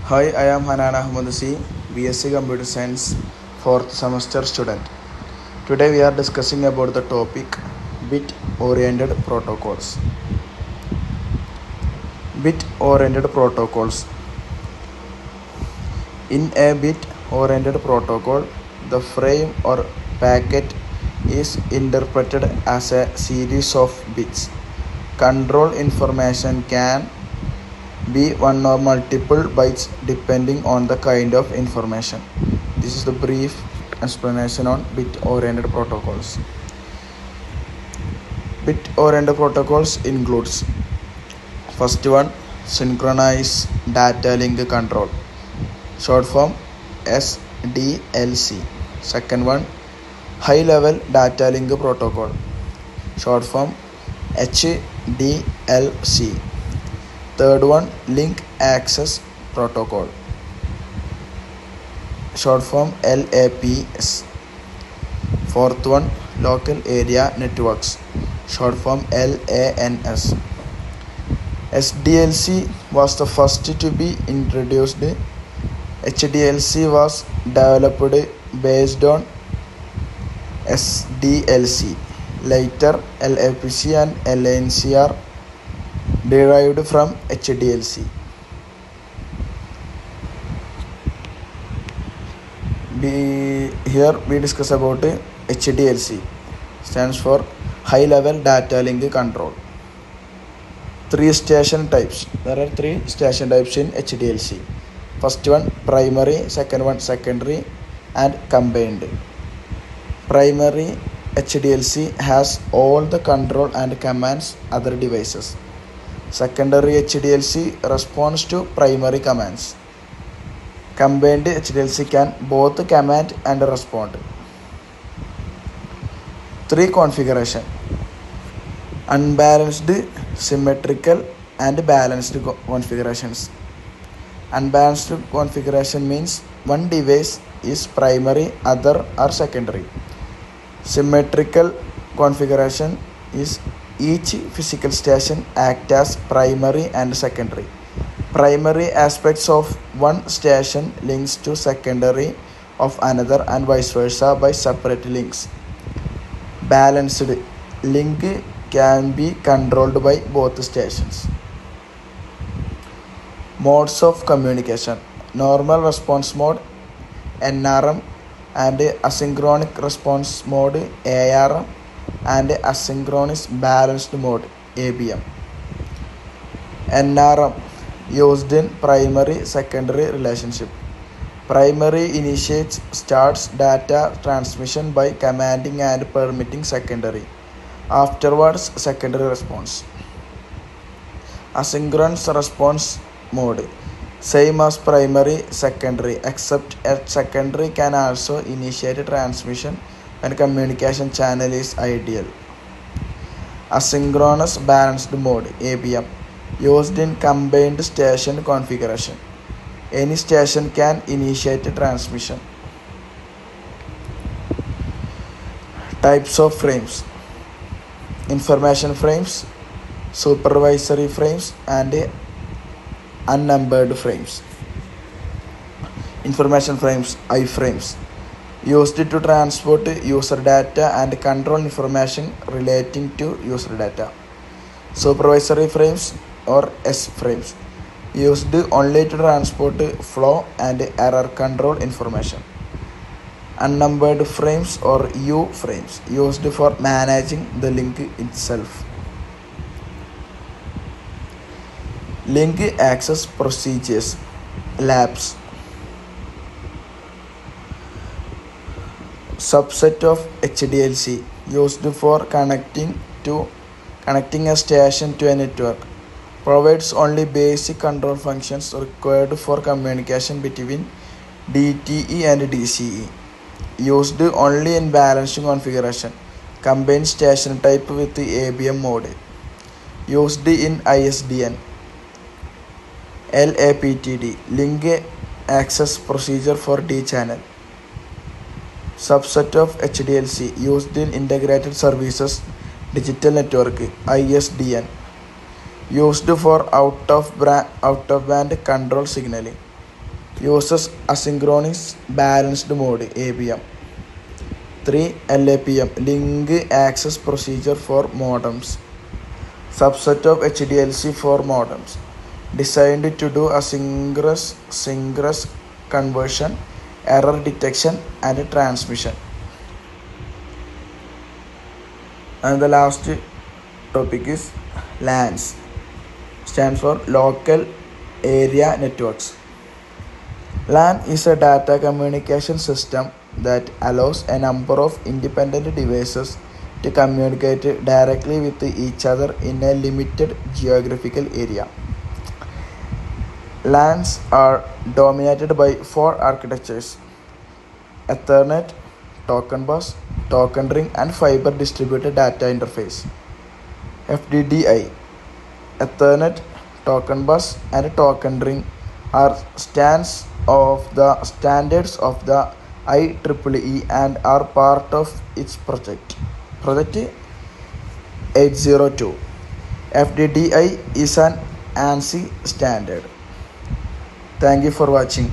Hi, I am Hanan Ahmed C, BSc Computer Science, 4th semester student. Today we are discussing about the topic bit-oriented protocols. Bit-oriented protocols. In a bit-oriented protocol, the frame or packet is interpreted as a series of bits. Control information can be one or multiple bytes depending on the kind of information. This is the brief explanation on bit-oriented protocols. Bit-oriented protocols includes first one, synchronous data link control, short form SDLC. Second one, high level data link protocol, short form HDLC. Third one, link access protocol, short form LAPS. Fourth one, local area networks, short form LANS. SDLC was the first to be introduced. HDLC was developed based on SDLC. Later, LAPC and LANC are derived from HDLC. Here we discuss about HDLC, stands for high level data link control. Three station types. There are three station types in HDLC. First one, primary. Second one, secondary, and combined. Primary HDLC has all the control and commands other devices. Secondary HDLC responds to primary commands. Combined HDLC can both command and respond. Three configuration: unbalanced, symmetrical, and balanced configurations. Unbalanced configuration means one device is primary, other are secondary. Symmetrical configuration is each physical station acts as primary and secondary. Primary aspects of one station links to secondary of another and vice versa by separate links. Balanced link can be controlled by both stations. Modes of communication: normal response mode NRM and asynchronous response mode ARM and asynchronous balanced mode ABM. NRM used in primary secondary relationship. Primary initiates starts data transmission by commanding and permitting secondary. Afterwards, secondary response. Asynchronous response mode, same as primary secondary, except at secondary can also initiate transmission when communication channel is ideal. Asynchronous balanced mode ABM, used in combined station configuration. Any station can initiate transmission. Types of frames: information frames, supervisory frames, and unnumbered frames. Information frames, iframes, used to transport user data and control information relating to user data. Supervisory frames or S frames, used only to transport flow and error control information. Unnumbered frames or U frames, used for managing the link itself. Link access procedures, LAPS. Subset of HDLC, used for connecting a station to a network. Provides only basic control functions required for communication between DTE and DCE. Used only in balancing configuration. Combined station type with the ABM mode. Used in ISDN. LAPTD, link access procedure for D channel. Subset of HDLC, used in integrated services digital network ISDN. used for out of band control signaling. Uses asynchronous balanced mode (ABM). 3. LAPM link access procedure for modems. Subset of HDLC for modems. Designed to do synchronous conversion, error detection and transmission. And the last topic is LANs. Stands for Local Area Networks. LAN is a data communication system that allows a number of independent devices to communicate directly with each other in a limited geographical area. LANs are dominated by 4 architectures: Ethernet, Token Bus, Token Ring, and Fiber Distributed Data Interface. FDDI, Ethernet, Token Bus, and Token Ring are standards of the IEEE and are part of its Project 802. FDDI is an ANSI standard. Thank you for watching.